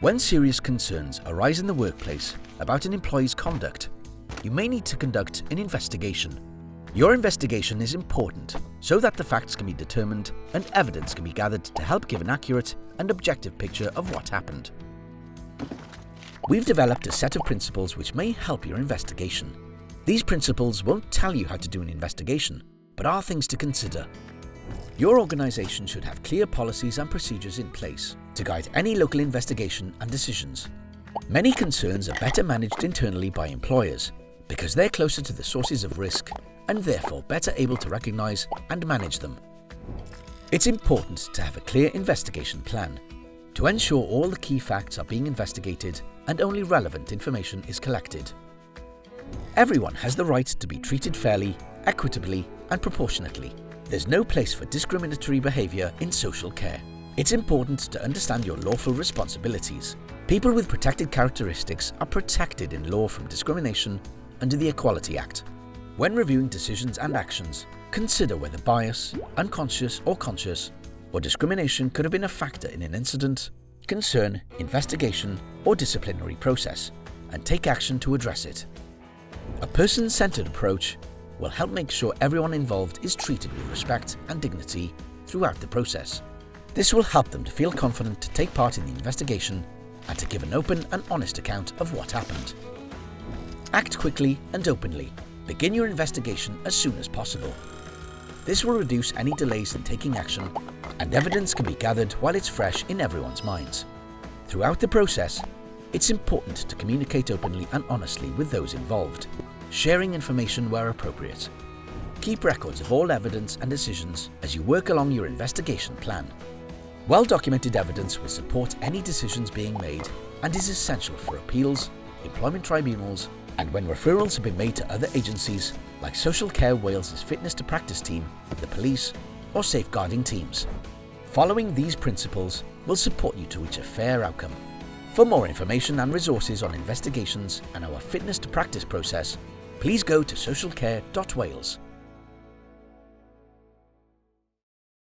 When serious concerns arise in the workplace about an employee's conduct, you may need to conduct an investigation. Your investigation is important so that the facts can be determined and evidence can be gathered to help give an accurate and objective picture of what happened. We've developed a set of principles which may help your investigation. These principles won't tell you how to do an investigation, but are things to consider. Your organisation should have clear policies and procedures in place to guide any local investigation and decisions. Many concerns are better managed internally by employers because they're closer to the sources of risk and therefore better able to recognise and manage them. It's important to have a clear investigation plan to ensure all the key facts are being investigated and only relevant information is collected. Everyone has the right to be treated fairly, equitably and proportionately. There's no place for discriminatory behaviour in social care. It's important to understand your lawful responsibilities. People with protected characteristics are protected in law from discrimination under the Equality Act. When reviewing decisions and actions, consider whether bias, unconscious or conscious, or discrimination could have been a factor in an incident, concern, investigation or disciplinary process, and take action to address it. A person-centered approach will help make sure everyone involved is treated with respect and dignity throughout the process. This will help them to feel confident to take part in the investigation and to give an open and honest account of what happened. Act quickly and openly. Begin your investigation as soon as possible. This will reduce any delays in taking action, and evidence can be gathered while it's fresh in everyone's minds. Throughout the process, it's important to communicate openly and honestly with those involved, sharing information where appropriate. Keep records of all evidence and decisions as you work along your investigation plan. Well-documented evidence will support any decisions being made and is essential for appeals, employment tribunals, and when referrals have been made to other agencies like Social Care Wales's Fitness to Practice team, the police, or safeguarding teams. Following these principles will support you to reach a fair outcome. For more information and resources on investigations and our Fitness to Practice process, please go to socialcare.wales.